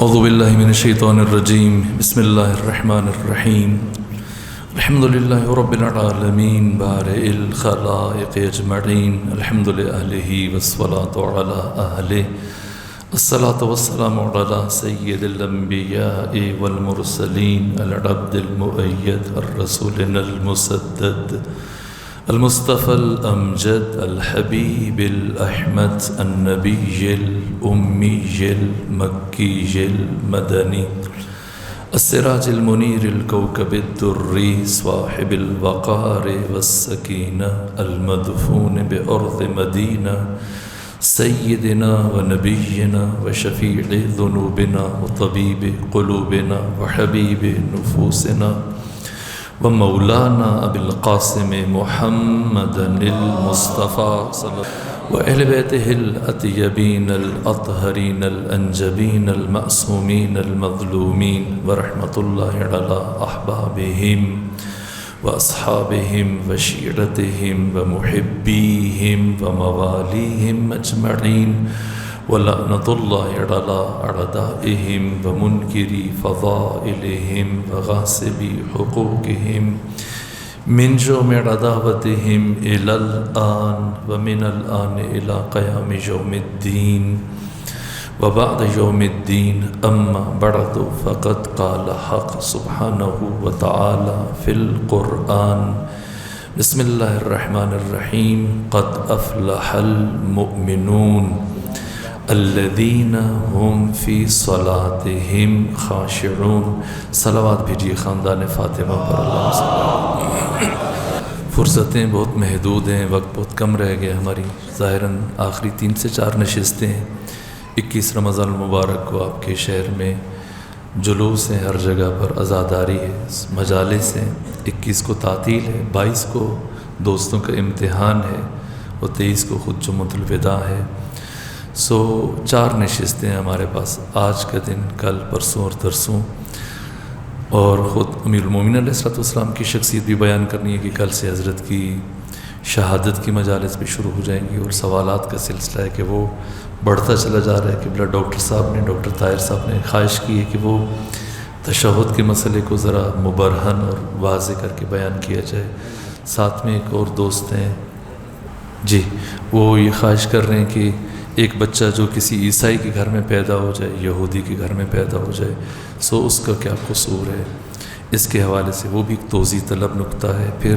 اعوذ باللہ من الشیطان الرجیم بسم اللہ الرحمن الرحیم الحمد للہ رب العالمین بارئ الخلائق اجمعین الحمد لأہلہ والصلاة علی اہلہ الصلاة والسلام علی سید الانبیاء والمرسلین العبد المؤید الرسول المسدد المصطفى الأمجد الحبيب الأحمد النبي الأمي المكي المدني السراج المنير الكوكب الدري صاحب الوقار والسكينة المدفون بأرض مدينة سيدنا ونبينا وشفيع ذنوبنا وطبيب قلوبنا وحبيب نفوسنا ومولانا ابی القاسم محمد المصطفى صلی وأهل بيته الأطيبين الأطهرين الأنجبين المأسومين المظلومين ورحمة الله على أحبابهم وأصحابهم وشيرتهم ومحبيهم ومواليهم أجمعين ولعنة الله على أعدائهم ومنكري فضائلهم وغاصبي حقوقهم من جمع عداوتهم إلى الآن ومن الآن إلى قيام يوم الدين وبعد يوم الدين أما بعد فقد قال حق سبحانه وتعالى في القرآن بسم الله الرحمن الرحيم قد أفلح المؤمنون الذین هم فی صلاتهم خاشعون۔ صلوات بھیجیے خاندان فاطمہ پر اللہ صلی۔ فرصتیں بہت محدود ہیں، وقت بہت کم رہ گیا ہماری، ظاہراً آخری 3 سے 4 نشستیں ہیں۔ 21 رمضان المبارک کو آپ کے شہر میں جلوس ہیں، ہر جگہ پر عزاداری ہے، مجالس ہیں۔ 21 کو تعطیل ہے، 22 کو دوستوں کا امتحان ہے اور 23 کو خود جمعۃ الوداع ہے۔ 4 نشستیں ہیں ہمارے پاس، آج کا دن، کل، پرسوں اور ترسوں، اور خود امیر المومنین علیہ السلام کی شخصیت بھی بیان کرنی ہے کہ کل سے حضرت کی شہادت کی مجالس بھی شروع ہو جائیں گی، اور سوالات کا سلسلہ ہے کہ وہ بڑھتا چلا جا رہا ہے کہ بلا ڈاکٹر طاہر صاحب نے خواہش کی ہے کہ وہ تشہد کے مسئلے کو ذرا مبرہن اور واضح کر کے بیان کیا جائے۔ ساتھ میں ایک اور دوست ہیں جی، وہ یہ خواہش کر رہے ہیں کہ ایک بچہ جو کسی عیسائی کے گھر میں پیدا ہو جائے، یہودی کے گھر میں پیدا ہو جائے، اس کا کیا قصور ہے، اس کے حوالے سے وہ بھی ایک توضیح طلب نکتہ ہے۔ پھر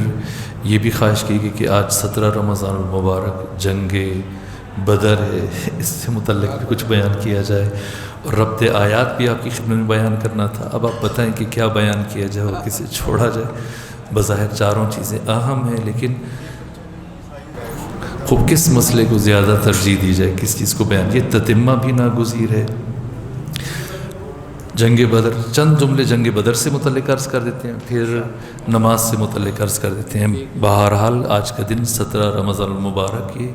یہ بھی خواہش کی گئی کہ آج 17 رمضان المبارک جنگ بدر ہے، اس سے متعلق بھی کچھ بیان کیا جائے، اور ربط آیات بھی آپ کی خدمت میں بیان کرنا تھا۔ اب آپ بتائیں کہ کیا بیان کیا جائے اور کسے چھوڑا جائے۔ بظاہر چاروں چیزیں اہم ہیں، لیکن خوب کس مسئلے کو زیادہ ترجیح دی جائے، کس چیز کو بیان، یہ تتمہ بھی ناگزیر ہے۔ جنگ بدر، چند جملے جنگ بدر سے متعلق عرض کر دیتے ہیں، پھر نماز سے متعلق عرض کر دیتے ہیں۔ بہرحال آج کا دن 17 رمضان المبارک کی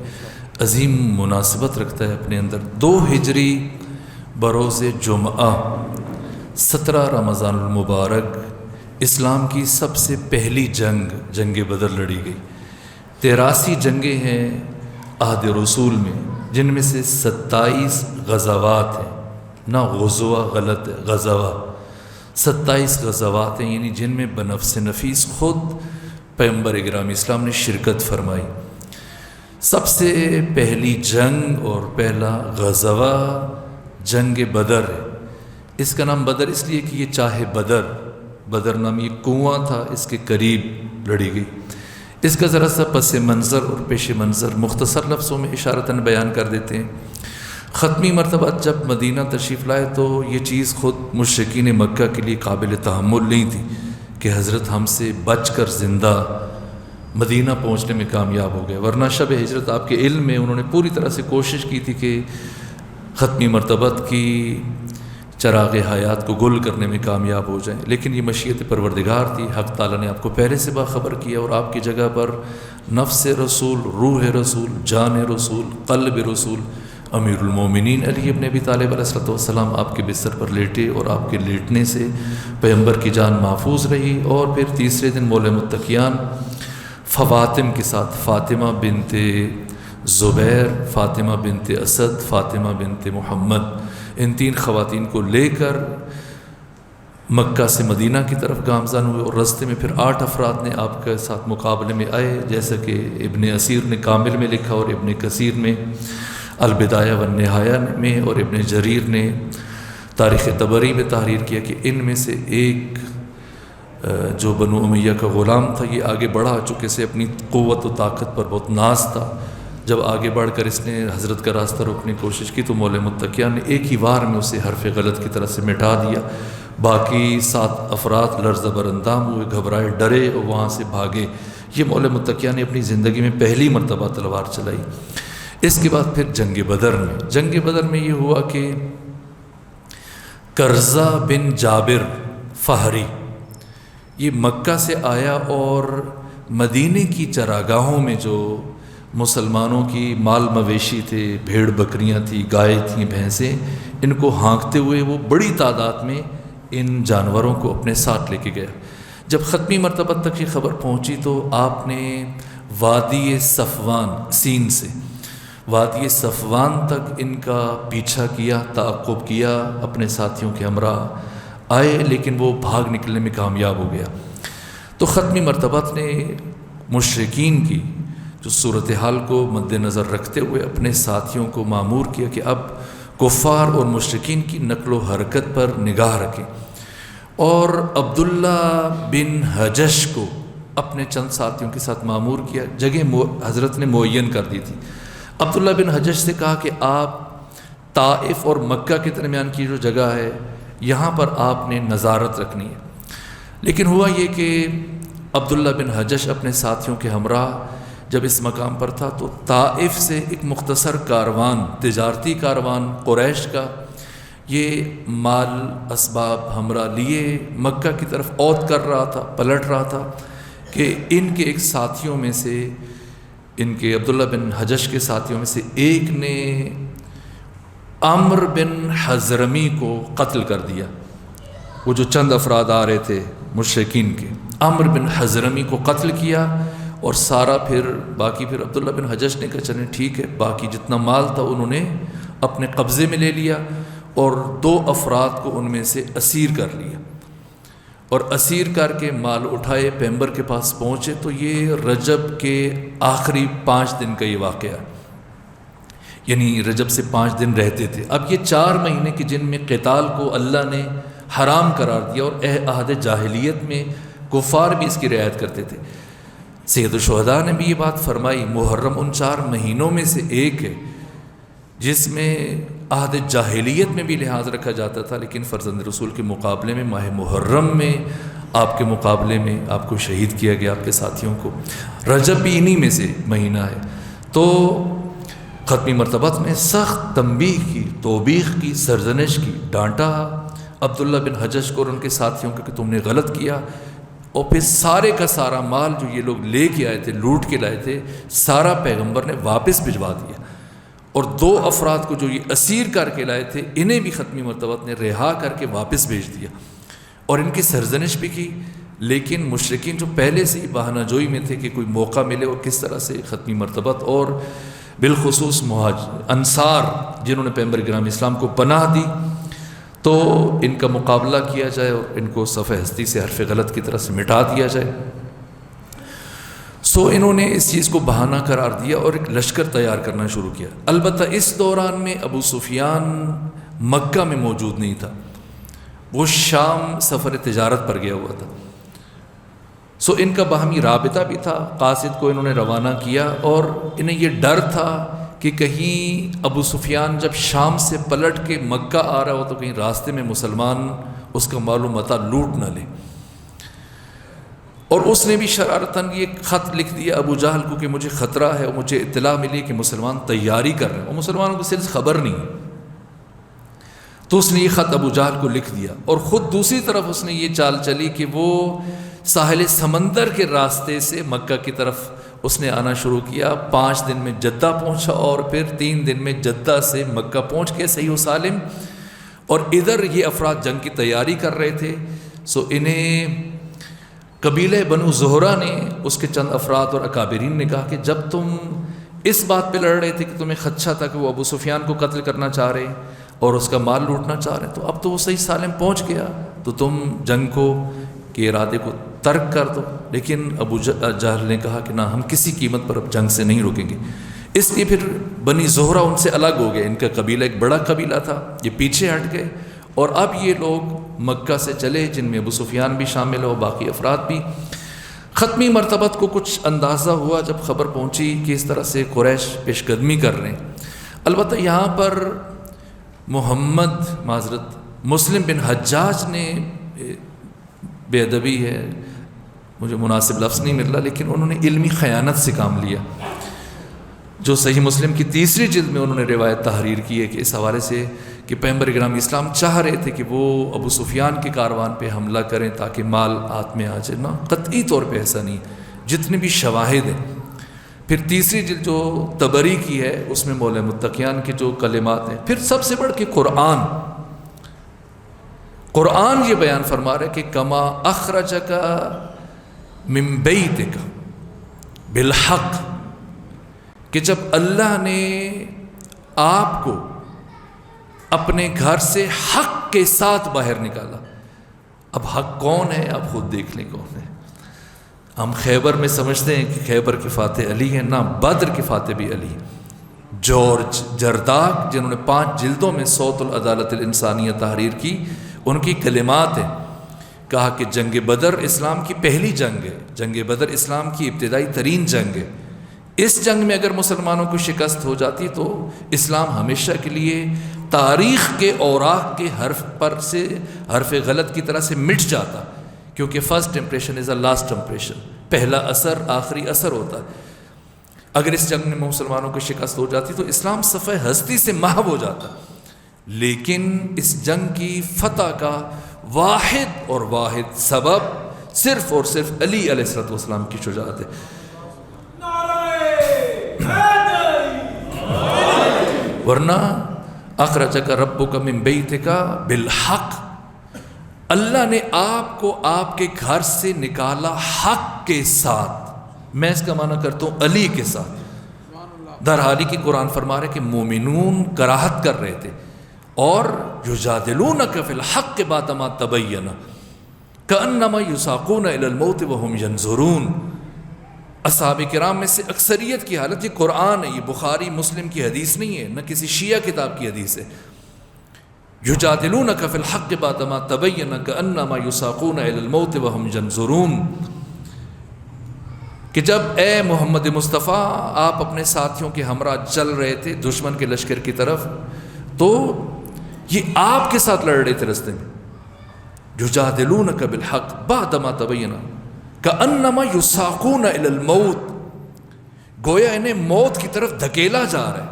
عظیم مناسبت رکھتا ہے اپنے اندر۔ 2 ہجری بروز جمعہ 17 رمضان المبارک اسلام کی سب سے پہلی جنگ بدر لڑی گئی۔ 83 جنگیں ہیں عہد رسول میں، جن میں سے 27 غزوات ہیں، نہ غزوہ غلط ہے، غزوہ 27 غزوات ہیں، یعنی جن میں بنفس نفیس خود پیغمبر گرامی اسلام نے شرکت فرمائی۔ سب سے پہلی جنگ اور پہلا غزوہ جنگ بدر ہے۔ اس کا نام بدر اس لیے کہ یہ چاہے بدر نام یہ کنواں تھا، اس کے قریب لڑی گئی۔ اس کا ذرا سا پس منظر اور پیش منظر مختصر لفظوں میں اشارتاً بیان کر دیتے ہیں۔ ختمی مرتبہ جب مدینہ تشریف لائے تو یہ چیز خود مشرکین مکہ کے لیے قابل تحمل نہیں تھی کہ حضرت ہم سے بچ کر زندہ مدینہ پہنچنے میں کامیاب ہو گئے، ورنہ شب ہجرت آپ کے علم میں انہوں نے پوری طرح سے کوشش کی تھی کہ ختمی مرتبت کی چراغ حیات کو گل کرنے میں کامیاب ہو جائیں، لیکن یہ مشیت پروردگار تھی۔ حق تعالیٰ نے آپ کو پہلے سے باخبر کیا اور آپ کی جگہ پر نفس رسول، روح رسول، جان رسول، قلب رسول امیر المومنین علی ابن ابی طالب علیہ السلام آپ کے بستر پر لیٹے، اور آپ کے لیٹنے سے پیغمبر کی جان محفوظ رہی۔ اور پھر تیسرے دن مولا متقیان فواتم کے ساتھ، فاطمہ بنت زبیر، فاطمہ بنت اسد، فاطمہ بنت محمد، ان 3 خواتین کو لے کر مکہ سے مدینہ کی طرف گامزن ہوئے، اور راستے میں پھر 8 افراد نے آپ کے ساتھ مقابلے میں آئے، جیسا کہ ابن اسیر نے کامل میں لکھا اور ابن کثیر میں البدایہ والنہایہ میں، اور ابن جریر نے تاریخ طبری میں تحریر کیا کہ ان میں سے ایک جو بنو امیہ کا غلام تھا، یہ آگے بڑھا چکے سے اپنی قوت و طاقت پر بہت ناز تھا۔ جب آگے بڑھ کر اس نے حضرت کا راستہ روکنے کی کوشش کی تو مولا متقیہ نے ایک ہی وار میں اسے حرف غلط کی طرح سے مٹا دیا۔ باقی 7 افراد لرزہ بر اندام ہوئے، گھبرائے، ڈرے اور وہاں سے بھاگے۔ یہ مولا متقیہ نے اپنی زندگی میں پہلی مرتبہ تلوار چلائی۔ اس کے بعد پھر جنگ بدر میں یہ ہوا کہ کرزہ بن جابر فہری یہ مکہ سے آیا اور مدینے کی چراگاہوں میں جو مسلمانوں کی مال مویشی تھے، بھیڑ بکریاں تھیں، گائے تھیں، بھینسیں، ان کو ہانکتے ہوئے وہ بڑی تعداد میں ان جانوروں کو اپنے ساتھ لے کے گیا۔ جب ختمی مرتبہ تک یہ خبر پہنچی تو آپ نے وادی صفوان، سین سے وادی صفوان تک ان کا پیچھا کیا، تعقب کیا، اپنے ساتھیوں کے ہمراہ آئے، لیکن وہ بھاگ نکلنے میں کامیاب ہو گیا۔ تو ختمی مرتبہ نے مشرکین کی جو صورتحال کو مد نظر رکھتے ہوئے اپنے ساتھیوں کو مامور کیا کہ اب کفار اور مشرکین کی نقل و حرکت پر نگاہ رکھیں، اور عبداللہ بن حجش کو اپنے چند ساتھیوں کے ساتھ مامور کیا۔ جگہ حضرت نے معین کر دی تھی۔ عبداللہ بن حجش سے کہا کہ آپ طائف اور مکہ کے درمیان کی جو جگہ ہے یہاں پر آپ نے نظارت رکھنی ہے۔ لیکن ہوا یہ کہ عبداللہ بن حجش اپنے ساتھیوں کے ہمراہ جب اس مقام پر تھا تو طائف سے ایک مختصر کاروان، تجارتی کاروان قریش کا، یہ مال اسباب ہمراہ لیے مکہ کی طرف عود کر رہا تھا، پلٹ رہا تھا کہ ان کے ایک ساتھیوں میں سے، ان کے عبداللہ بن حجش کے ساتھیوں میں سے ایک نے عمر بن حضرمی کو قتل کر دیا۔ وہ جو چند افراد آ رہے تھے مشرکین کے، عمر بن حضرمی کو قتل کیا، اور سارا باقی پھر عبداللہ بن حجش نے کہا چلیں ٹھیک ہے، باقی جتنا مال تھا انہوں نے اپنے قبضے میں لے لیا، اور 2 افراد کو ان میں سے اسیر کر لیا، اور اسیر کر کے مال اٹھائے، پیمبر کے پاس پہنچے تو یہ رجب کے آخری 5 دن کا یہ واقعہ، یعنی رجب سے 5 دن رہتے تھے۔ اب یہ 4 مہینے کے جن میں قتال کو اللہ نے حرام قرار دیا، اور عہد جاہلیت میں کفار بھی اس کی رعایت کرتے تھے۔ سید الشہداء نے بھی یہ بات فرمائی، محرم ان 4 مہینوں میں سے ایک ہے جس میں عہد جاہلیت میں بھی لحاظ رکھا جاتا تھا، لیکن فرزند رسول کے مقابلے میں ماہ محرم میں آپ کے مقابلے میں آپ کو شہید کیا گیا، آپ کے ساتھیوں کو۔ رجب بھی انہی میں سے مہینہ ہے۔ تو ختمی مرتبہ میں سخت تنبیہ کی، توبیخ کی، سرزنش کی، ڈانٹا عبداللہ بن حجش کو اور ان کے ساتھیوں کو کہ تم نے غلط کیا، اور پھر سارے کا سارا مال جو یہ لوگ لے کے آئے تھے، لوٹ کے لائے تھے، سارا پیغمبر نے واپس بھجوا دیا، اور 2 افراد کو جو یہ اسیر کر کے لائے تھے انہیں بھی ختمی مرتبہ نے رہا کر کے واپس بھیج دیا، اور ان کی سرزنش بھی کی۔ لیکن مشرکین جو پہلے سے ہی بہانہ جوئی میں تھے کہ کوئی موقع ملے اور کس طرح سے ختمی مرتبہ، اور بالخصوص انصار جنہوں نے پیغمبر گرامی اسلام کو پناہ دی، تو ان کا مقابلہ کیا جائے اور ان کو صفحہ ہستی سے حرف غلط کی طرح سے مٹا دیا جائے۔ انہوں نے اس چیز کو بہانہ قرار دیا اور ایک لشکر تیار کرنا شروع کیا۔ البتہ اس دوران میں ابو سفیان مکہ میں موجود نہیں تھا، وہ شام سفر تجارت پر گیا ہوا تھا۔ ان کا باہمی رابطہ بھی تھا، قاصد کو انہوں نے روانہ کیا، اور انہیں یہ ڈر تھا کہ کہیں ابو سفیان جب شام سے پلٹ کے مکہ آ رہا ہو تو کہیں راستے میں مسلمان اس کا مال و متاع لوٹ نہ لے۔ اور اس نے بھی شرارتاً یہ خط لکھ دیا ابو جہل کو کہ مجھے خطرہ ہے، اور مجھے اطلاع ملی کہ مسلمان تیاری کر رہے ہیں، اور مسلمانوں کو صرف خبر نہیں۔ تو اس نے یہ خط ابو جہل کو لکھ دیا، اور خود دوسری طرف اس نے یہ چال چلی کہ وہ ساحل سمندر کے راستے سے مکہ کی طرف اس نے آنا شروع کیا۔ 5 دن میں جدہ پہنچا، اور پھر 3 دن میں جدہ سے مکہ پہنچ کے صحیح و سالم۔ اور ادھر یہ افراد جنگ کی تیاری کر رہے تھے۔ انہیں قبیلہ بنو زہرہ نے، اس کے چند افراد اور اکابرین نے کہا کہ جب تم اس بات پہ لڑ رہے تھے کہ تمہیں خدشہ تھا کہ وہ ابو سفیان کو قتل کرنا چاہ رہے، اور اس کا مال لوٹنا چاہ رہے ہیں، تو اب تو وہ صحیح سالم پہنچ گیا، تو تم جنگ کو کے ارادے کو ترک کر دو۔ لیکن ابو جہل نے کہا کہ نہ، ہم کسی قیمت پر اب جنگ سے نہیں رکیں گے۔ اس لیے پھر بنی زہرہ ان سے الگ ہو گئے، ان کا قبیلہ ایک بڑا قبیلہ تھا، یہ پیچھے ہٹ گئے، اور اب یہ لوگ مکہ سے چلے، جن میں ابو سفیان بھی شامل ہو، باقی افراد بھی۔ ختمی مرتبت کو کچھ اندازہ ہوا جب خبر پہنچی کہ اس طرح سے قریش پیش قدمی کر رہے ہیں۔ البتہ یہاں پر معذرت مسلم بن حجاج نے بے ادبی ہے، مجھے مناسب لفظ نہیں مل رہا، لیکن انہوں نے علمی خیانت سے کام لیا۔ جو صحیح مسلم کی 3 جلد میں انہوں نے روایت تحریر کی ہے کہ اس حوالے سے کہ پیغمبر اکرام اسلام چاہ رہے تھے کہ وہ ابو سفیان کے کاروان پہ حملہ کریں تاکہ مال ہاتھ میں آ جائے، نہ، قطعی طور پہ ایسا نہیں، جتنے بھی شواہد ہیں۔ پھر 3 جلد جو طبری کی ہے اس میں مولا متقیان کے جو کلمات ہیں، پھر سب سے بڑھ کے قرآن یہ بیان فرما رہے کہ کما اخرجک من بیتک بالحق، کہ جب اللہ نے آپ کو اپنے گھر سے حق کے ساتھ باہر نکالا۔ اب حق کون ہے آپ خود دیکھ لیں کون ہے۔ ہم خیبر میں سمجھتے ہیں کہ خیبر کے فاتح علی ہیں، نہ، بدر کے فاتح بھی علی ہیں۔ جارج جرداق جنہوں نے 5 جلدوں میں صوت العدالت الانسانیہ تحریر کی، ان کی کلمات ہیں، کہا کہ جنگ بدر اسلام کی پہلی جنگ ہے، جنگ بدر اسلام کی ابتدائی ترین جنگ ہے۔ اس جنگ میں اگر مسلمانوں کو شکست ہو جاتی تو اسلام ہمیشہ کے لیے تاریخ کے اوراق کے حرف پر سے حرف غلط کی طرح سے مٹ جاتا، کیونکہ first impression is a last impression, پہلا اثر آخری اثر ہوتا ہے۔ اگر اس جنگ میں مسلمانوں کو شکست ہو جاتی تو اسلام صفحہ ہستی سے محو ہو جاتا، لیکن اس جنگ کی فتح کا واحد سبب صرف اور صرف علی علیہ السلام کی شجاعت ہے۔ ورنہ اخرجک ربک من بیتک بالحق، اللہ نے آپ کو آپ کے گھر سے نکالا حق کے ساتھ۔ میں اس کا معنی کرتا ہوں علی کے ساتھ، درحالی کی قرآن فرما رہے کہ مومنون کراہت کر رہے تھے، اور یجادلونک فی الحق بعد ما تبین کأنما یساقون الی الموت وهم ینظرون۔ اصحاب کرام میں سے اکثریت کی حالت، یہ قرآن ہے، یہ بخاری مسلم کی حدیث نہیں ہے، نہ کسی شیعہ کتاب کی حدیث ہے۔ یجادلونک فی الحق بعد ما تبین کأنما یساقون الی الموت وهم ینظرون، کہ جب اے محمد مصطفیٰ آپ اپنے ساتھیوں کے ہمراہ چل رہے تھے دشمن کے لشکر کی طرف، تو یہ آپ کے ساتھ لڑ رہے تھے رستے میں۔ یجادلونک بالحق بعد ما تبین کأنما یساقون الی الموت، گویا انہیں موت کی طرف دھکیلا جا رہا ہے،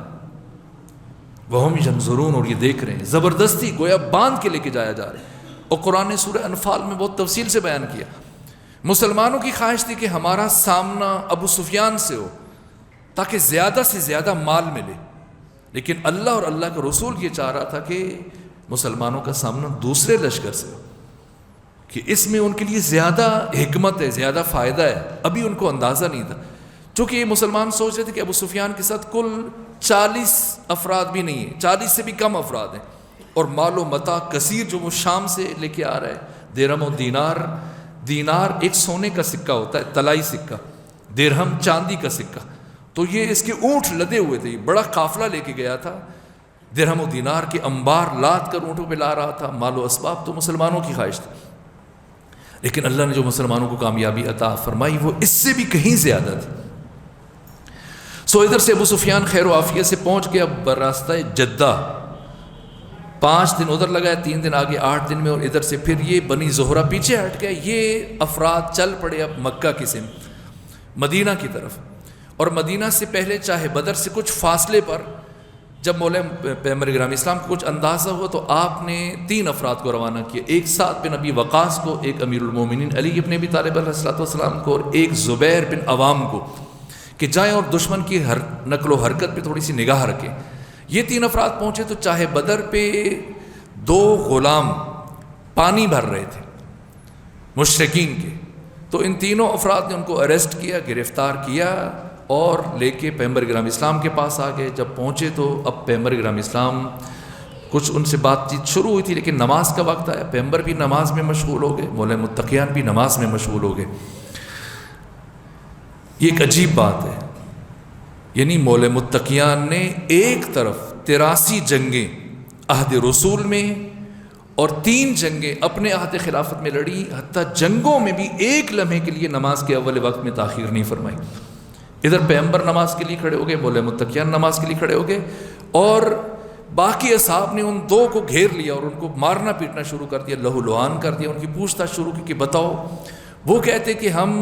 وہم ینظرون، اور یہ دیکھ رہے ہیں، زبردستی گویا باندھ کے لے کے جایا جا رہا ہے۔ اور قرآن نے سورہ انفال میں بہت تفصیل سے بیان کیا، مسلمانوں کی خواہش تھی کہ ہمارا سامنا ابو سفیان سے ہو تاکہ زیادہ سے زیادہ مال ملے، لیکن اللہ اور اللہ کا رسول یہ چاہ رہا تھا کہ مسلمانوں کا سامنا دوسرے لشکر سے ہو، کہ اس میں ان کے لیے زیادہ حکمت ہے، زیادہ فائدہ ہے۔ ابھی ان کو اندازہ نہیں تھا، چونکہ یہ مسلمان سوچ رہے تھے کہ ابو سفیان کے ساتھ کل 40 افراد بھی نہیں ہیں، 40 سے بھی کم افراد ہیں، اور مال و متاع کثیر جو وہ شام سے لے کے آ رہا ہے، درہم و دینار ایک سونے کا سکہ ہوتا ہے، طلائی سکہ، درہم چاندی کا سکہ، تو یہ اس کے اونٹ لدے ہوئے تھے، بڑا قافلہ لے کے گیا تھا، درہم و دینار کے انبار لاد کر اونٹوں پہ لا رہا تھا، مال و اسباب تو مسلمانوں کی خواہش تھی، لیکن اللہ نے جو مسلمانوں کو کامیابی عطا فرمائی وہ اس سے بھی کہیں زیادہ تھی۔ سو ادھر سے ابو سفیان خیر و عافیت سے پہنچ گیا براستہ جدہ، 5 دن ادھر لگائے، 3 دن آگے 8 دن میں، اور ادھر سے پھر یہ بنی زہرہ پیچھے ہٹ گیا، یہ افراد چل پڑے اب مکہ کی سمت، مدینہ کی طرف۔ اور مدینہ سے پہلے چاہے بدر سے کچھ فاصلے پر جب مولا پیغمبر اکرام اسلام کو کچھ اندازہ ہوا تو آپ نے 3 افراد کو روانہ کیا، ایک سعد بن ابی وقاص کو، ایک امیر المومنین علی ابن ابی طالب علیہ السلام کو، اور ایک زبیر بن عوام کو، کہ جائیں اور دشمن کی نقل و حرکت پہ تھوڑی سی نگاہ رکھیں۔ یہ 3 افراد پہنچے تو چاہے بدر پہ 2 غلام پانی بھر رہے تھے مشرکین کے، تو ان تینوں افراد نے ان کو اریسٹ کیا، گرفتار کیا، اور لے کے پیغمبر اکرام اسلام کے پاس آ گئے۔ جب پہنچے تو اب پیغمبر اکرام اسلام کچھ ان سے بات چیت شروع ہوئی تھی، لیکن نماز کا وقت آیا، پیغمبر بھی نماز میں مشغول ہو گئے، مولے متقیان بھی نماز میں مشغول ہو گئے۔ یہ ایک عجیب بات ہے، یعنی مولے متقیان نے ایک طرف 83 جنگیں عہد رسول میں اور 3 جنگیں اپنے عہد خلافت میں لڑی، حتیٰ جنگوں میں بھی ایک لمحے کے لیے نماز کے اول وقت میں تاخیر نہیں فرمائی۔ ادھر پیغمبر نماز کے لیے کھڑے ہو گئے، مولے متقیان نماز کے لیے کھڑے ہو گئے، اور باقی اصحاب نے ان 2 کو گھیر لیا اور ان کو مارنا پیٹنا شروع کر دیا، لہو لعان کر دیا، ان کی پوچھ تاچھ شروع کی کہ بتاؤ۔ وہ کہتے کہ ہم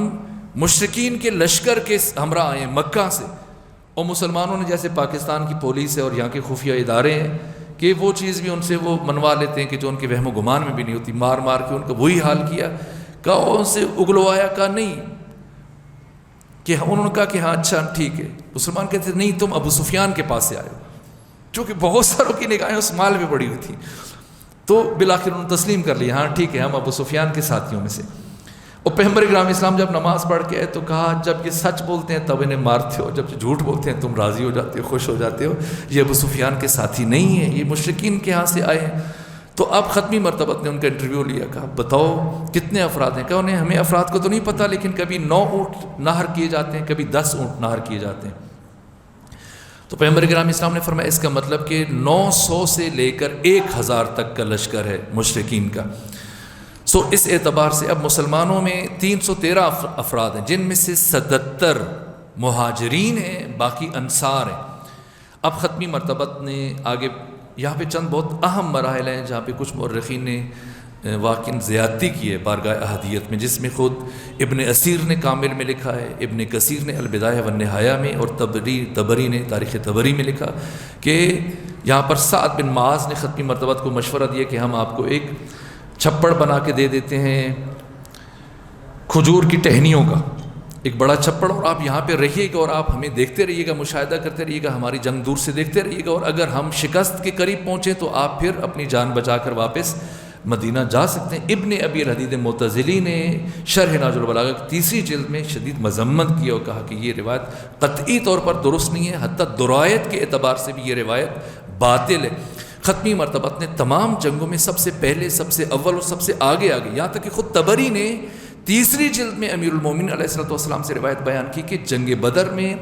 مشرکین کے لشکر کے ہمراہ آئے ہیں مکہ سے، اور مسلمانوں نے جیسے پاکستان کی پولیس ہے اور یہاں کے خفیہ ادارے ہیں کہ وہ چیز بھی ان سے وہ منوا لیتے ہیں کہ جو ان کے وہم و گمان میں بھی نہیں ہوتی، مار مار کے ان کا وہی حال کیا۔ کہا ان سے اگلوایا، کہا نہیں، کہ انہوں نے کہا کہ ہاں اچھا ٹھیک ہے۔ مسلمان کہتے نہیں، تم ابو سفیان کے پاس سے آئے ہو، چونکہ بہت ساروں کی نگاہیں اس مال میں پڑی ہوئی تھی، تو بالآخر انہوں نے تسلیم کر لیا، ہاں ٹھیک ہے ہم ابو سفیان کے ساتھیوں میں سے۔ اور پیغمبر اکرام اسلام جب نماز پڑھ کے آئے تو کہا جب یہ سچ بولتے ہیں تب انہیں مارتے ہو، جب یہ جھوٹ بولتے ہیں تم راضی ہو جاتے ہو، خوش ہو جاتے ہو، یہ ابو سفیان کے ساتھی نہیں ہیں، یہ مشرکین کے ہاں سے آئے ہیں۔ تو اب ختمی مرتبہ نے ان کا انٹرویو لیا، کہا بتاؤ کتنے افراد ہیں؟ کہا انہیں ہمیں افراد کو تو نہیں پتہ، لیکن کبھی 9 اونٹ نہر کیے جاتے ہیں، کبھی 10 اونٹ نہر کیے جاتے ہیں۔ تو پیغمبر اکرام اسلام نے فرمایا اس کا مطلب کہ 900 سے لے کر 1000 تک کا لشکر ہے مشرکین کا۔ سو اس اعتبار سے اب مسلمانوں میں 313 افراد ہیں، جن میں سے 77 مہاجرین ہیں، باقی انصار ہیں۔ اب ختمی مرتبت نے آگے یہاں پہ چند بہت اہم مراحل ہیں جہاں پہ کچھ مورخین نے واقعاً زیادتی کی ہے بارگاہ احدیت میں، جس میں خود ابن اسیر نے کامل میں لکھا ہے، ابن کثیر نے البدایہ والنہایہ میں، اور طبری نے تاریخ طبری میں لکھا کہ یہاں پر سعد بن معاذ نے ختمی مرتبت کو مشورہ دیا کہ ہم آپ کو ایک چھپڑ بنا کے دے دیتے ہیں کھجور کی ٹہنیوں کا، ایک بڑا چھپڑ، اور آپ یہاں پہ رہیے گا اور آپ ہمیں دیکھتے رہیے گا، مشاہدہ کرتے رہیے گا، ہماری جنگ دور سے دیکھتے رہیے گا، اور اگر ہم شکست کے قریب پہنچے تو آپ پھر اپنی جان بچا کر واپس مدینہ جا سکتے ہیں۔ ابن ابی الحدید معتزلی نے شرح نہج البلاغہ کی 3 جلد میں شدید مذمت کی اور کہا کہ یہ روایت قطعی طور پر درست نہیں ہے، حتیٰ درایت کے اعتبار سے بھی یہ روایت باطل ہے۔ ختمی مرتبت نے تمام جنگوں میں سب سے پہلے، سب سے اول اور سب سے آگے یہاں تک کہ خود طبری نے 3 جلد میں امیر المومنین علیہ السلام سے روایت بیان کی کہ جنگ بدر میں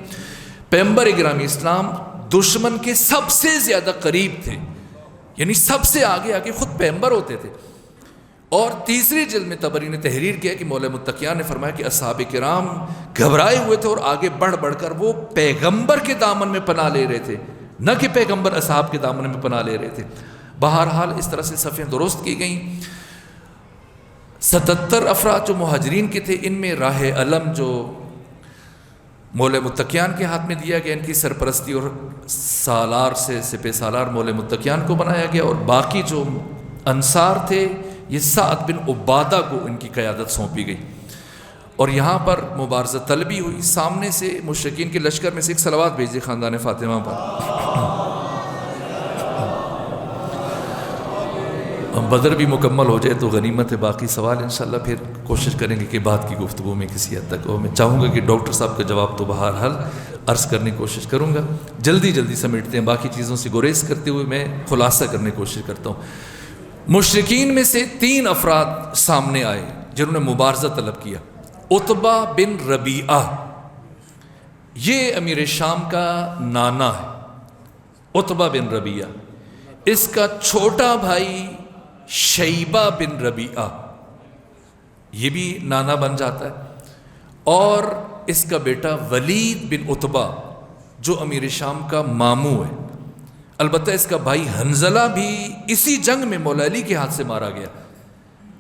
پیغمبر گرامی اسلام دشمن کے سب سے زیادہ قریب تھے، یعنی سب سے آگے خود پیغمبر ہوتے تھے۔ اور 3 جلد میں طبری نے تحریر کیا کہ مولے متقیان نے فرمایا کہ اصحاب کرام گھبرائے ہوئے تھے اور آگے بڑھ کر وہ پیغمبر کے دامن میں پناہ لے رہے تھے، نہ کہ پیغمبر اصحاب کے دامن میں پناہ لے رہے تھے۔ بہرحال اس طرح سے صفیں درست کی گئیں۔ 77 افراد جو مہاجرین کے تھے، ان میں راہ علم جو مولے متقیان کے ہاتھ میں دیا گیا، ان کی سرپرستی اور سالار سے سپہ سالار مولے متقیان کو بنایا گیا، اور باقی جو انصار تھے یہ سعد بن عبادہ کو ان کی قیادت سونپی گئی۔ اور یہاں پر مبارزہ طلبی ہوئی، سامنے سے مشرکین کے لشکر میں سے ایک صلوات بھیج دی خاندان فاطمہ پر۔ بدر بھی مکمل ہو جائے تو غنیمت ہے، باقی سوال انشاءاللہ پھر کوشش کریں گے کہ بعد کی گفتگو میں کسی حد تک، اور میں چاہوں گا کہ ڈاکٹر صاحب کا جواب تو بہرحال عرض کرنے کی کوشش کروں گا۔ جلدی سمیٹتے ہیں، باقی چیزوں سے گریز کرتے ہوئے میں خلاصہ کرنے کی کوشش کرتا ہوں۔ مشرکین میں سے 3 افراد سامنے آئے جنہوں نے مبارزہ طلب کیا۔ عتبہ بن ربیعہ، یہ امیر شام کا نانا ہے، عتبہ بن ربیعہ۔ اس کا چھوٹا بھائی شیبہ بن ربیعہ، یہ بھی نانا بن جاتا ہے، اور اس کا بیٹا ولید بن عتبہ جو امیر شام کا ماموں ہے۔ البتہ اس کا بھائی حنظلہ بھی اسی جنگ میں مولا علی کے ہاتھ سے مارا گیا،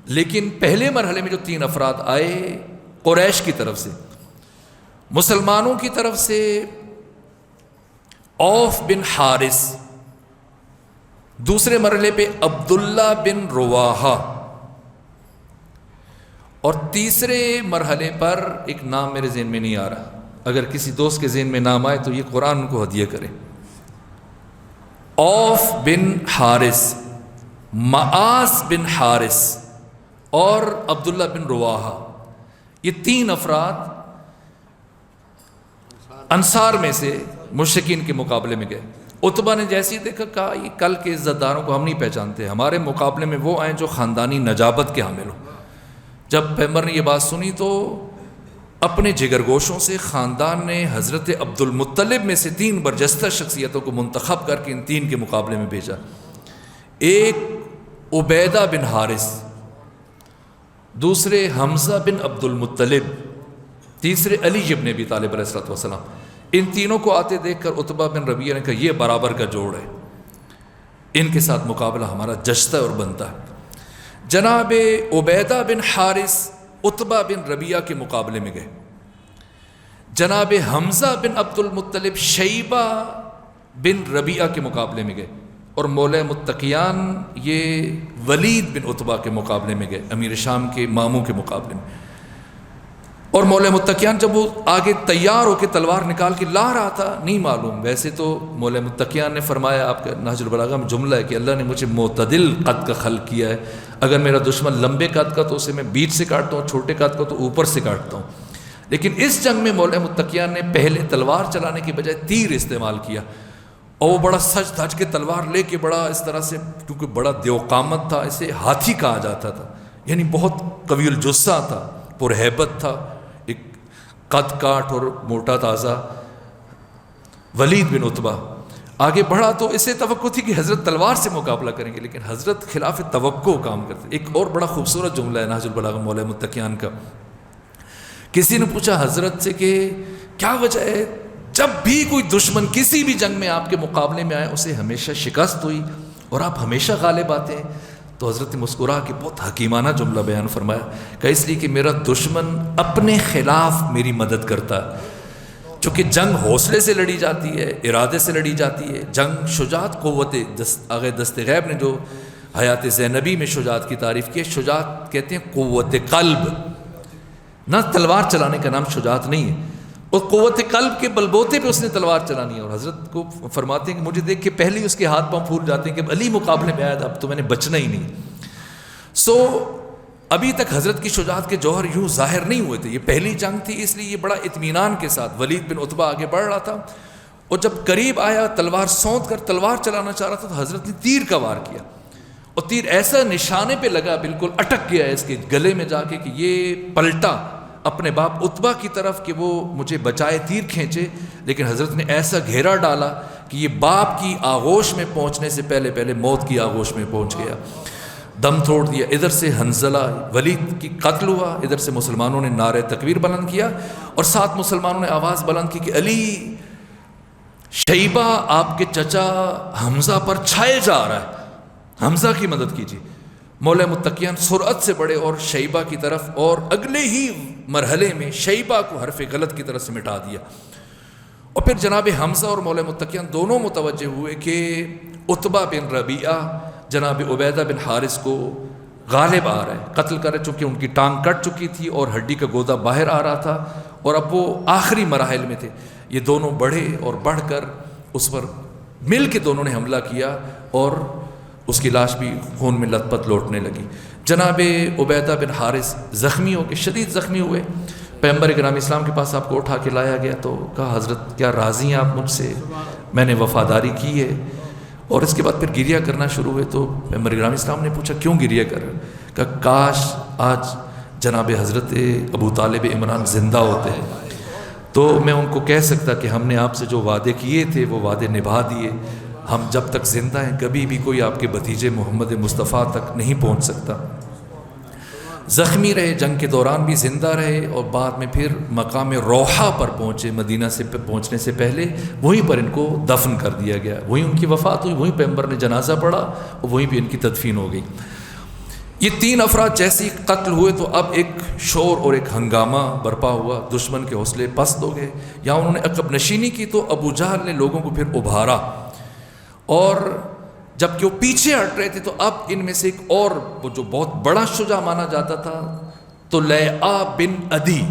لیکن پہلے مرحلے میں جو 3 افراد آئے قریش کی طرف سے، مسلمانوں کی طرف سے عوف بن حارث، دوسرے مرحلے پہ عبداللہ بن رواحہ، اور تیسرے مرحلے پر ایک نام میرے ذہن میں نہیں آ رہا، اگر کسی دوست کے ذہن میں نام آئے تو یہ قرآن ان کو ہدیہ کرے۔ عوف بن حارث، معاذ بن حارث اور عبداللہ بن رواحہ، یہ 3 افراد انصار میں سے مشرکین کے مقابلے میں گئے۔ عتبہ نے جیسے ہی دیکھا کہا یہ کل کے عزت داروں کو ہم نہیں پہچانتے، ہمارے مقابلے میں وہ آئیں جو خاندانی نجابت کے حامل ہوں۔ جب پیغمبر نے یہ بات سنی تو اپنے جگر گوشوں سے خاندان نے حضرت عبد المطلب میں سے 3 برجستہ شخصیتوں کو منتخب کر کے ان 3 کے مقابلے میں بھیجا۔ ایک عبیدہ بن حارث، دوسرے حمزہ بن عبد المطلب، تیسرے علی بن ابی طالب علیہ الصلوۃ والسلام۔ ان تینوں کو آتے دیکھ کر عتبہ بن ربیعہ نے کہا یہ برابر کا جوڑ ہے، ان کے ساتھ مقابلہ ہمارا جچتا ہے اور بنتا ہے۔ جناب عبیدہ بن حارث عتبہ بن ربیعہ کے مقابلے میں گئے، جناب حمزہ بن عبد المطلب شیبہ بن ربیعہ کے مقابلے میں گئے، اور مولے متقیان یہ ولید بن عتبہ کے مقابلے میں گئے، امیر شام کے ماموں کے مقابلے میں۔ اور مولے متقیان جب وہ آگے تیار ہو کے تلوار نکال کے لا رہا تھا، نہیں معلوم، ویسے تو مولے متقیان نے فرمایا، آپ کا نہج البلاغہ میں جملہ ہے کہ اللہ نے مجھے معتدل قد کا خلق کیا ہے، اگر میرا دشمن لمبے قد کا تو اسے میں بیچ سے کاٹتا ہوں، چھوٹے قد کا تو اوپر سے کاٹتا ہوں۔ لیکن اس جنگ میں مولے متقیان نے پہلے تلوار چلانے کی بجائے تیر استعمال کیا، اور وہ بڑا سج دھج کے تلوار لے کے بڑا اس طرح سے، کیونکہ بڑا دیوقامت تھا، اسے ہاتھی کہا جاتا تھا، یعنی بہت قوی الجثہ تھا، پرہیبت تھا، ایک قد کاٹ اور موٹا تازہ ولید بن عتبہ آگے بڑھا۔ تو اسے توقع تھی کہ حضرت تلوار سے مقابلہ کریں گے، لیکن حضرت خلاف توقع کام کرتے۔ ایک اور بڑا خوبصورت جملہ ہے نہج البلاغہ مولے متقیان کا، کسی نے پوچھا حضرت سے کہ کیا وجہ ہے جب بھی کوئی دشمن کسی بھی جنگ میں آپ کے مقابلے میں آئے اسے ہمیشہ شکست ہوئی اور آپ ہمیشہ غالب آتے ہیں؟ تو حضرت نے مسکرا کے بہت حکیمانہ جملہ بیان فرمایا کہ اس لیے کہ میرا دشمن اپنے خلاف میری مدد کرتا ہے، چونکہ جنگ حوصلے سے لڑی جاتی ہے، ارادے سے لڑی جاتی ہے، جنگ شجاعت قوت آغا دست غیب نے جو حیات زینبی میں شجاعت کی تعریف کی ہے، شجاعت کہتے ہیں قوت قلب، نہ تلوار چلانے کا نام شجاعت نہیں ہے، اور قوت قلب کے بلبوتے پہ اس نے تلوار چلانی ہے۔ اور حضرت کو فرماتے ہیں کہ مجھے دیکھ کے پہلے ہی اس کے ہاتھ پاؤں پھول جاتے ہیں کہ علی مقابلے میں آیا تھا، اب تو میں نے بچنا ہی نہیں۔ ابھی تک حضرت کی شجاعت کے جوہر یوں ظاہر نہیں ہوئے تھے، یہ پہلی جنگ تھی، اس لیے یہ بڑا اطمینان کے ساتھ ولید بن عتبہ آگے بڑھ رہا تھا، اور جب قریب آیا تلوار سونت کر تلوار چلانا چاہ رہا تھا تو حضرت نے تیر کا وار کیا، اور تیر ایسا نشانے پہ لگا بالکل اٹک گیا اس کے گلے میں جا کے کہ یہ پلٹا اپنے باپ عتبہ کی طرف کہ وہ مجھے بچائے، تیر کھینچے، لیکن حضرت نے ایسا گھیرا ڈالا کہ یہ باپ کی آغوش میں پہنچنے سے پہلے پہلے موت کی آغوش میں پہنچ گیا، دم توڑ دیا۔ ادھر سے حنظلہ ولید کی قتل ہوا، ادھر سے مسلمانوں نے نعرہ تکبیر بلند کیا، اور ساتھ مسلمانوں نے آواز بلند کی کہ علی شیبہ آپ کے چچا حمزہ پر چھائے جا رہا ہے، حمزہ کی مدد کیجیے۔ مولے متقیان سرعت سے بڑھے اور شیبہ کی طرف، اور اگلے ہی مرحلے میں شیبہ کو حرف غلط کی طرف سے مٹا دیا، اور پھر جناب حمزہ اور مولے متقیان دونوں متوجہ ہوئے کہ عتبہ بن ربیعہ جناب عبیدہ بن حارث کو غالب آ رہا ہے، قتل کر رہے، چونکہ ان کی ٹانگ کٹ چکی تھی اور ہڈی کا گودا باہر آ رہا تھا، اور اب وہ آخری مراحل میں تھے۔ یہ دونوں بڑھے اور بڑھ کر اس پر مل کے دونوں نے حملہ کیا، اور اس کی لاش بھی خون میں لت پت لوٹنے لگی۔ جناب عبیدہ بن حارث زخمی ہو کے شدید زخمی ہوئے، پیغمبر اکرام اسلام کے پاس آپ کو اٹھا کے لایا گیا، تو کہا حضرت کیا راضی ہیں آپ مجھ سے؟ میں نے وفاداری کی ہے۔ اور اس کے بعد پھر گریہ کرنا شروع ہوئے، تو پیغمبر اکرام اسلام نے پوچھا کیوں گریہ کر رہے ہیں؟ کہا کاش آج جناب حضرت ابو طالب عمران زندہ ہوتے ہیں تو میں ان کو کہہ سکتا کہ ہم نے آپ سے جو وعدے کیے تھے وہ وعدے نبھا دیے، ہم جب تک زندہ ہیں کبھی بھی کوئی آپ کے بھتیجے محمد مصطفیٰ تک نہیں پہنچ سکتا۔ زخمی رہے، جنگ کے دوران بھی زندہ رہے، اور بعد میں پھر مقام روحہ پر پہنچے، مدینہ سے پہنچنے سے پہلے وہیں پر ان کو دفن کر دیا گیا، وہیں ان کی وفات ہوئی، وہیں پیغمبر نے جنازہ پڑھا اور وہیں پہ ان کی تدفین ہو گئی۔ یہ 3 افراد جیسے ہی قتل ہوئے تو اب ایک شور اور ایک ہنگامہ برپا ہوا، دشمن کے حوصلے پست ہو گئے، یا انہوں نے عقب نشینی کی تو ابو جہل نے لوگوں کو پھر ابھارا، اور جب کہ وہ پیچھے ہٹ رہے تھے تو اب ان میں سے ایک اور وہ جو بہت بڑا شجاع مانا جاتا تھا طلیعہ بن عدی،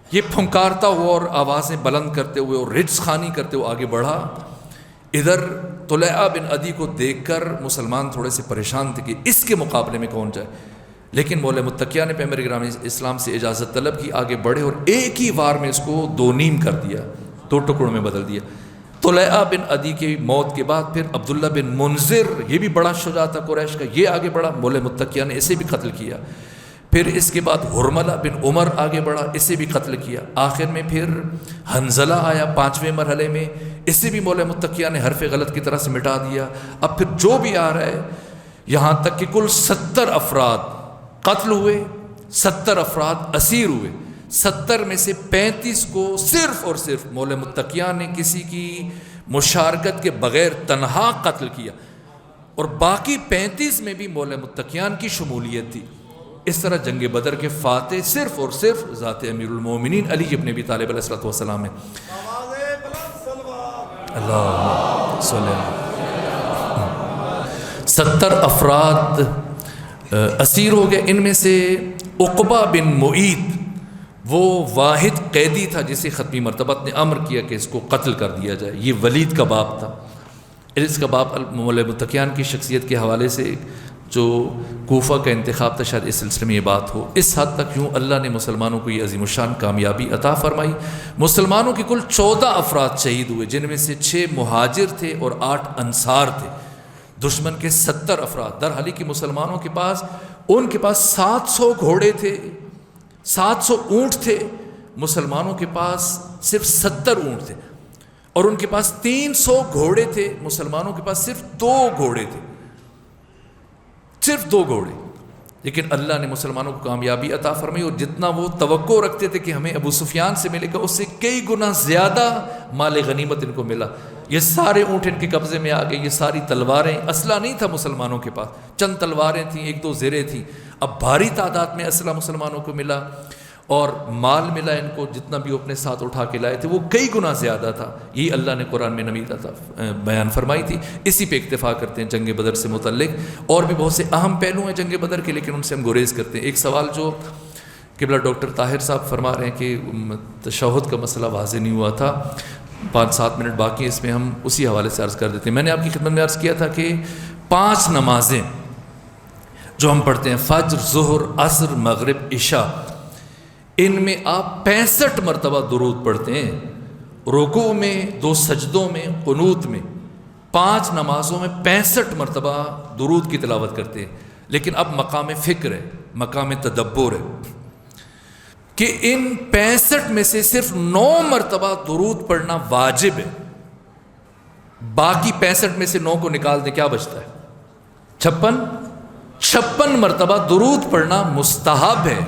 یہ پھنکارتا ہوا اور آوازیں بلند کرتے ہوئے اور رجس خوانی کرتے ہوئے آگے بڑھا۔ ادھر طلیعہ بن عدی کو دیکھ کر مسلمان تھوڑے سے پریشان تھے کہ اس کے مقابلے میں کون جائے، لیکن مولے متقیہ نے پیغمبر اکرام اسلام سے اجازت طلب کی، آگے بڑھے اور ایک ہی وار میں اس کو 2 نیم کر دیا، 2 ٹکڑوں میں بدل دیا۔ طلحہ بن عدی کی موت کے بعد پھر عبداللہ بن منذر، یہ بھی بڑا شجاع تھا قریش کا، یہ آگے بڑھا، مولے متقیہ نے اسے بھی قتل کیا۔ پھر اس کے بعد حرملہ بن عمر آگے بڑھا، اسے بھی قتل کیا۔ آخر میں پھر حنظلہ آیا 5ویں مرحلے میں، اسے بھی مولے متقیہ نے حرف غلط کی طرح سے مٹا دیا۔ اب پھر جو بھی آ رہا ہے، یہاں تک کہ کل 70 افراد قتل ہوئے، 70 افراد اسیر ہوئے۔ 70 میں سے 35 کو صرف اور صرف مولے متقیہ نے کسی کی مشارکت کے بغیر تنہا قتل کیا، اور باقی 35 میں بھی مولے متقیان کی شمولیت تھی۔ اس طرح جنگ بدر کے فاتح صرف اور صرف ذات امیر المومنین علی ابن ابی طالب علیہ السلام ہیں۔ اللہ صلی اللہ علیہ وسلم۔ 70 افراد اسیر ہو گئے۔ ان میں سے عقبہ بن معیط وہ واحد قیدی تھا جسے ختمی مرتبہ نے امر کیا کہ اس کو قتل کر دیا جائے۔ یہ ولید کا باپ تھا۔ اس کا باپ مولے متقیان کی شخصیت کے حوالے سے جو کوفہ کا انتخاب تھا، شاید اس سلسلے میں یہ بات ہو۔ اس حد تک یوں اللہ نے مسلمانوں کو یہ عظیم الشان کامیابی عطا فرمائی۔ مسلمانوں کی کل 14 افراد شہید ہوئے، جن میں سے 6 مہاجر تھے اور 8 انصار تھے۔ دشمن کے 70 افراد، در حالی کہ مسلمانوں کے پاس 700 گھوڑے تھے، 700 اونٹ تھے، مسلمانوں کے پاس صرف 70 اونٹ تھے، اور ان کے پاس 300 گھوڑے تھے، مسلمانوں کے پاس صرف 2 گھوڑے تھے، صرف 2 گھوڑے۔ لیکن اللہ نے مسلمانوں کو کامیابی عطا فرمائی، اور جتنا وہ توقع رکھتے تھے کہ ہمیں ابو سفیان سے ملے گا، اس سے کئی گنا زیادہ مال غنیمت ان کو ملا۔ یہ سارے اونٹ ان کے قبضے میں آ گئے، یہ ساری تلواریں، اسلحہ نہیں تھا مسلمانوں کے پاس، چند تلواریں تھیں، 1-2 زریں تھیں۔ اب بھاری تعداد میں اسلحہ مسلمانوں کو ملا، اور مال ملا ان کو، جتنا بھی وہ اپنے ساتھ اٹھا کے لائے تھے وہ کئی گنا زیادہ تھا۔ یہی اللہ نے قرآن میں نمید بیان فرمائی تھی۔ اسی پہ اکتفا کرتے ہیں جنگ بدر سے متعلق، اور بھی بہت سے اہم پہلو ہیں جنگ بدر کے، لیکن ان سے ہم گریز کرتے ہیں۔ ایک سوال جو قبلہ ڈاکٹر طاہر صاحب فرما رہے ہیں کہ تشہد کا مسئلہ واضح نہیں ہوا تھا، 5-7 منٹ باقی، اس میں ہم اسی حوالے سے عرض کر دیتے ہیں۔ میں نے آپ کی خدمت میں عرض کیا تھا کہ 5 نمازیں جو ہم پڑھتے ہیں، فجر، ظہر، عصر، مغرب، عشاء، ان میں آپ 65 مرتبہ درود پڑھتے ہیں، رکوع میں، 2 سجدوں میں، قنوت میں، 5 نمازوں میں 65 مرتبہ درود کی تلاوت کرتے ہیں۔ لیکن اب مقام فکر ہے، مقام تدبر ہے کہ ان 65 میں سے صرف 9 مرتبہ درود پڑھنا واجب ہے، باقی 65 میں سے 9 کو نکال دیں، کیا بچتا ہے؟ 56 مرتبہ درود پڑھنا مستحب ہے،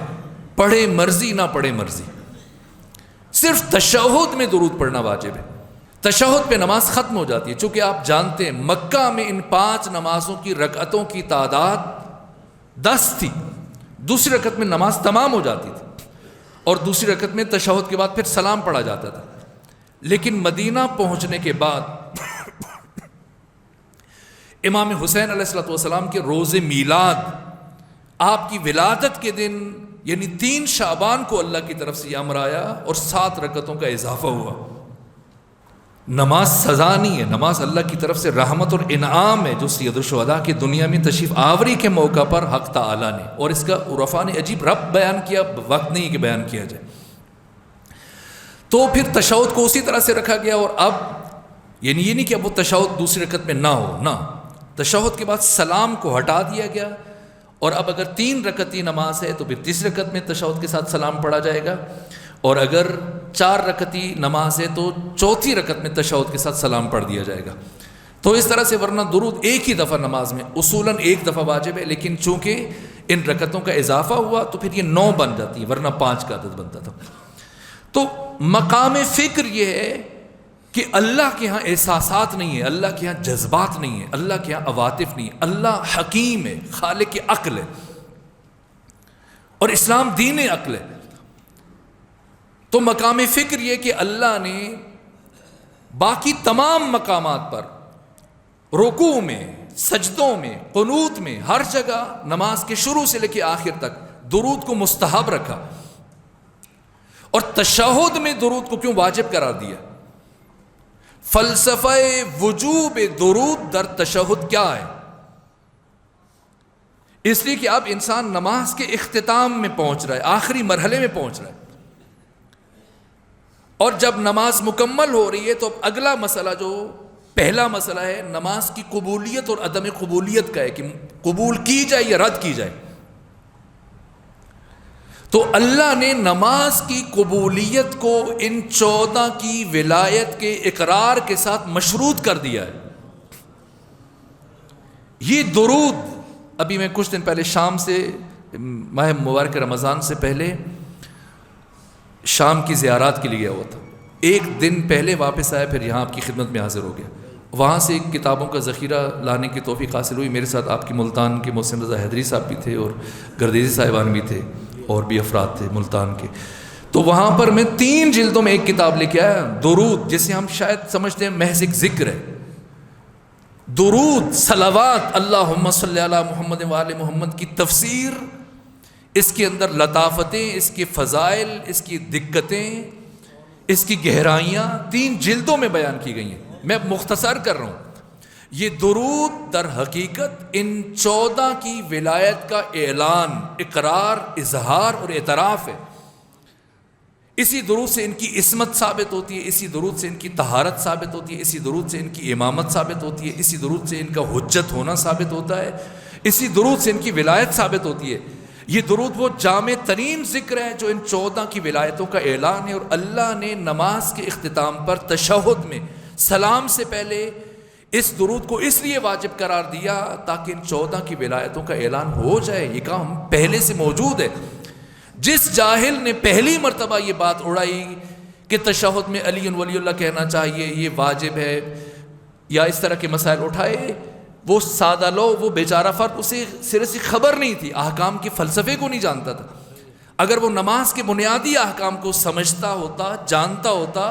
پڑھے مرضی نہ پڑھے مرضی۔ صرف تشہد میں درود پڑھنا واجب ہے، تشہد پہ نماز ختم ہو جاتی ہے۔ چونکہ آپ جانتے ہیں مکہ میں ان 5 نمازوں کی رکعتوں کی تعداد 10 تھی، دوسری رکعت میں نماز تمام ہو جاتی تھی، اور دوسری رکعت میں تشہد کے بعد پھر سلام پڑھا جاتا تھا۔ لیکن مدینہ پہنچنے کے بعد امام حسین علیہ السلام کے روز میلاد، آپ کی ولادت کے دن، یعنی 3 شعبان کو اللہ کی طرف سے یہ امر آیا، اور 7 رکعتوں کا اضافہ ہوا۔ نماز سزا نہیں ہے، نماز اللہ کی طرف سے رحمت اور انعام ہے، جو سید الشہداء کی دنیا میں تشریف آوری کے موقع پر حق تعالی نے، اور اس کا عرفاء نے عجیب رب بیان کیا، وقت نہیں کہ بیان کیا جائے۔ تو پھر تشہد کو اسی طرح سے رکھا گیا، اور اب یعنی یہ نہیں کہ اب وہ تشہد دوسری رکعت میں نہ ہو، نہ، تشہد کے بعد سلام کو ہٹا دیا گیا، اور اب اگر 3 رکعتی نماز ہے تو پھر تیسری رکعت میں تشہد کے ساتھ سلام پڑھا جائے گا، اور اگر 4 رکعتی نماز ہے تو چوتھی رکعت میں تشہد کے ساتھ سلام پڑھ دیا جائے گا۔ تو اس طرح سے، ورنہ درود ایک ہی دفعہ نماز میں اصولاً 1 دفعہ واجب ہے، لیکن چونکہ ان رکعتوں کا اضافہ ہوا تو پھر یہ 9 بن جاتی ہے، ورنہ 5 کا عدد بنتا تھا۔ تو مقام فکر یہ ہے کہ اللہ کے ہاں احساسات نہیں ہے، اللہ کے ہاں جذبات نہیں ہے، اللہ کے ہاں عواطف نہیں ہے، اللہ حکیم ہے، خالق عقل ہے، اور اسلام دین عقل ہے۔ تو مقام فکر یہ کہ اللہ نے باقی تمام مقامات پر، رکوع میں، سجدوں میں، قنوت میں، ہر جگہ نماز کے شروع سے لے کے آخر تک درود کو مستحب رکھا، اور تشہد میں درود کو کیوں واجب قرار دیا؟ فلسفہ وجوب درود در تشہد کیا ہے؟ اس لیے کہ اب انسان نماز کے اختتام میں پہنچ رہا ہے، آخری مرحلے میں پہنچ رہا ہے، اور جب نماز مکمل ہو رہی ہے تو اب اگلا مسئلہ جو پہلا مسئلہ ہے نماز کی قبولیت اور عدم قبولیت کا ہے کہ قبول کی جائے یا رد کی جائے. تو اللہ نے نماز کی قبولیت کو ان 14 کی ولایت کے اقرار کے ساتھ مشروط کر دیا ہے. یہ درود ابھی میں کچھ دن پہلے شام سے ماہ مبارک رمضان سے پہلے شام کی زیارات کے لیے گیا ہوا تھا. ایک دن پہلے واپس آیا، پھر یہاں آپ کی خدمت میں حاضر ہو گیا. وہاں سے کتابوں کا ذخیرہ لانے کی توفیق حاصل ہوئی. میرے ساتھ آپ کی ملتان کے محسن رضا حیدری صاحب بھی تھے اور گردیزی صاحبان بھی تھے اور بھی افراد تھے ملتان کے. تو وہاں پر میں 3 جلدوں میں ایک کتاب لے کے آیا، درود، جسے ہم شاید سمجھتے ہیں محض ایک ذکر ہے. درود، صلوات، اللہم صلی علی محمد و آل محمد کی تفسیر، اس کے اندر لطافتیں، اس کے فضائل، اس کی دقتیں، اس کی گہرائیاں 3 جلدوں میں بیان کی گئی ہیں. میں مختصر کر رہا ہوں. یہ درود در حقیقت ان 14 کی ولایت کا اعلان، اقرار، اظہار اور اعتراف ہے. اسی درود سے ان کی عصمت ثابت ہوتی ہے، اسی درود سے ان کی طہارت ثابت ہوتی ہے، اسی درود سے ان کی امامت ثابت ہوتی ہے، اسی درود سے ان کا حجت ہونا ثابت ہوتا ہے، اسی درود سے ان کی ولایت ثابت ہوتی ہے. یہ درود وہ جامع ترین ذکر ہے جو ان 14 کی ولایتوں کا اعلان ہے. اور اللہ نے نماز کے اختتام پر تشہد میں سلام سے پہلے اس درود کو اس لیے واجب قرار دیا تاکہ ان 14 کی ولایتوں کا اعلان ہو جائے. یہ کام پہلے سے موجود ہے. جس جاہل نے پہلی مرتبہ یہ بات اڑائی کہ تشہد میں علی ولی اللہ کہنا چاہیے، یہ واجب ہے، یا اس طرح کے مسائل اٹھائے، وہ سادہ لو، وہ بیچارہ فرد، اسے سرے سے خبر نہیں تھی، احکام کے فلسفے کو نہیں جانتا تھا. اگر وہ نماز کے بنیادی احکام کو سمجھتا ہوتا، جانتا ہوتا،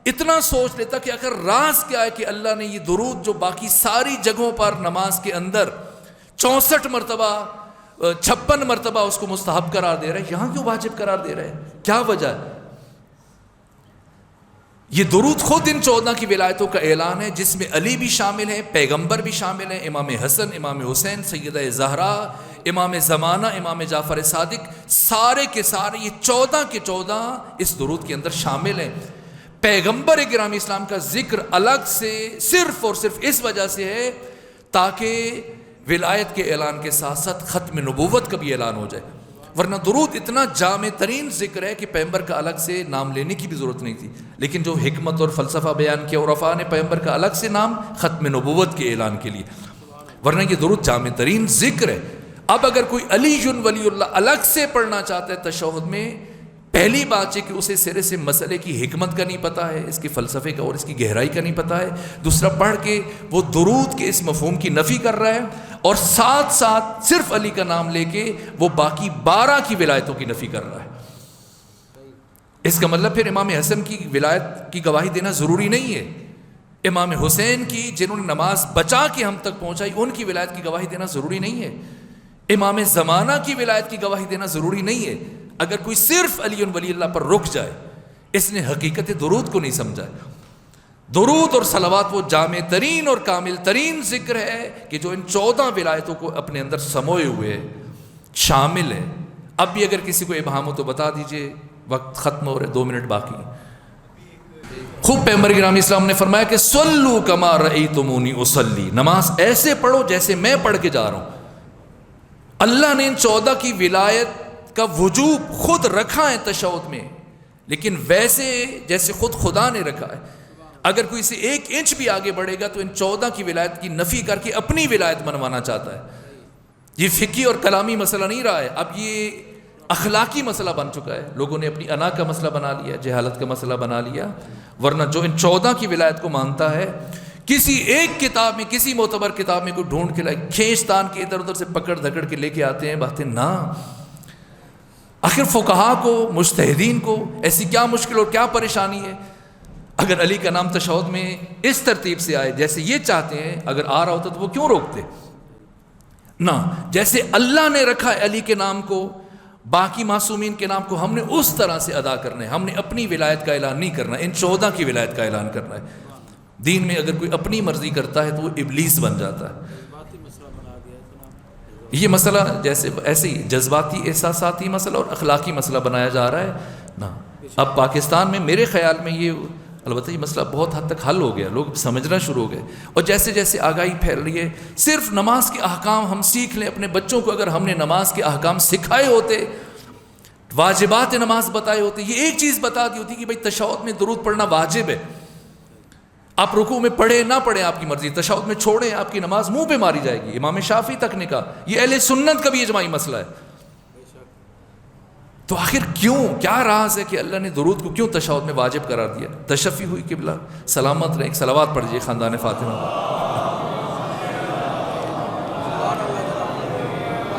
اتنا سوچ لیتا کہ اگر راز کیا ہے کہ اللہ نے یہ درود جو باقی ساری جگہوں پر نماز کے اندر 64 مرتبہ 56 مرتبہ اس کو مستحب قرار دے رہا ہے، یہاں کیوں واجب قرار دے رہا ہے؟ کیا وجہ ہے؟ یہ درود خود ان 14 کی ولایتوں کا اعلان ہے، جس میں علی بھی شامل ہیں، پیغمبر بھی شامل ہیں، امام حسن، امام حسین، سیدہ زہرا، امام زمانہ، امام جعفر صادق، سارے کے سارے یہ 14 کے 14 اس درود کے اندر شامل ہیں. پیغمبر گرامی اسلام کا ذکر الگ سے صرف اور صرف اس وجہ سے ہے تاکہ ولایت کے اعلان کے ساتھ ساتھ ختم نبوت کا بھی اعلان ہو جائے. ورنہ درود اتنا جامع ترین ذکر ہے کہ پیغمبر کا الگ سے نام لینے کی بھی ضرورت نہیں تھی. لیکن جو حکمت اور فلسفہ بیان کیا عرفاء نے، پیغمبر کا الگ سے نام ختم نبوت کے اعلان کے لیے. ورنہ یہ درود جامع ترین ذکر ہے. اب اگر کوئی علی ولی اللہ الگ سے پڑھنا چاہتا ہے تشہد میں، پہلی بات ہے کہ اسے سرے سے مسئلے کی حکمت کا نہیں پتہ ہے، اس کے فلسفے کا اور اس کی گہرائی کا نہیں پتہ ہے. دوسرا، پڑھ کے وہ درود کے اس مفہوم کی نفی کر رہا ہے، اور ساتھ ساتھ صرف علی کا نام لے کے وہ باقی 12 کی ولایتوں کی نفی کر رہا ہے. اس کا مطلب پھر امام حسن کی ولایت کی گواہی دینا ضروری نہیں ہے. امام حسین کی، جنہوں نے نماز بچا کے ہم تک پہنچائی، ان کی ولایت کی گواہی دینا ضروری نہیں ہے. امام زمانہ کی ولایت کی گواہی دینا ضروری نہیں ہے. اگر کوئی صرف علی ولی اللہ پر رک جائے، اس نے حقیقت درود کو نہیں سمجھا. درود اور صلوات وہ جامع ترین اور کامل ترین ذکر ہے کہ جو ان 14 ولایتوں کو اپنے اندر سموئے ہوئے شامل ہے. اب بھی اگر کسی کو ابہام ہو تو بتا دیجئے، وقت ختم ہو رہے، 2 منٹ باقی. خوب پیغمبر گرامی اسلام نے فرمایا کہ صلو کما رأیتمونی اصلی، نماز ایسے پڑھو جیسے میں پڑھ کے جا رہا ہوں. اللہ نے ان 14 کی ولایت کا وجوب خود رکھا ہے تشہد میں، لیکن ویسے جیسے خود خدا نے رکھا ہے. اگر کوئی سے 1 انچ بھی آگے بڑھے گا تو ان 14 کی ولایت کی نفی کر کے اپنی ولایت منوانا چاہتا ہے. یہ فقہی اور کلامی مسئلہ نہیں رہا ہے، اب یہ اخلاقی مسئلہ بن چکا ہے. لوگوں نے اپنی انا کا مسئلہ بنا لیا، جہالت کا مسئلہ بنا لیا. ورنہ جو ان 14 کی ولایت کو مانتا ہے، کسی ایک کتاب میں، کسی معتبر کتاب میں کوئی ڈھونڈ کے لائے، کھینچ تان کے ادھر ادھر سے پکڑ دھکڑ کے لے کے آتے ہیں باتیں. نہ، آخر فقہا کو، مجتہدین کو ایسی کیا مشکل اور کیا پریشانی ہے؟ اگر علی کا نام تشہد میں اس ترتیب سے آئے جیسے یہ چاہتے ہیں، اگر آ رہا ہوتا تو وہ کیوں روکتے؟ نہ، جیسے اللہ نے رکھا ہے علی کے نام کو، باقی معصومین کے نام کو ہم نے اس طرح سے ادا کرنا ہے. ہم نے اپنی ولایت کا اعلان نہیں کرنا، ان 14 کی ولایت کا اعلان کرنا ہے. دین میں اگر کوئی اپنی مرضی کرتا ہے تو وہ ابلیس بن جاتا ہے. یہ مسئلہ جیسے ایسے ہی جذباتی احساساتی مسئلہ اور اخلاقی مسئلہ بنایا جا رہا ہے. نہ، اب پاکستان میں میرے خیال میں یہ البتہ یہ مسئلہ بہت حد تک حل ہو گیا، لوگ سمجھنا شروع ہو گئے، اور جیسے جیسے آگاہی پھیل رہی ہے، صرف نماز کے احکام ہم سیکھ لیں اپنے بچوں کو، اگر ہم نے نماز کے احکام سکھائے ہوتے، واجبات نماز بتائے ہوتے، یہ ایک چیز بتا دی ہوتی کہ بھئی تشہد میں درود پڑھنا واجب ہے، آپ رکوع میں پڑھیں نہ پڑھیں آپ کی مرضی، تشہد میں چھوڑیں آپ کی نماز منہ پہ ماری جائے گی، امام شافعی تک نے کہا، یہ اہل سنت کا بھی اجماعی مسئلہ ہے۔ تو آخر کیوں، کیا راز ہے کہ اللہ نے درود کو کیوں تشہد میں واجب قرار دیا؟ تشفی ہوئی قبلہ سلامت رہیں، صلوات پڑھ لیجیے خاندان فاطمہ۔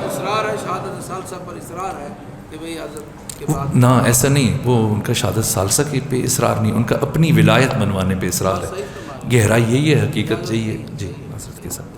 اصرار ہے شہادت ثالثہ پر، اصرار ہے کہ بھئی حضرت کے بعد نہ ایسا نہیں، وہ ان کا شہادت ثالثہ کے پہ اصرار نہیں، ان کا اپنی ولایت منوانے پہ اصرار ہے، گہرائی یہی ہے، حقیقت یہی ہے۔ جی حضرت کے ساتھ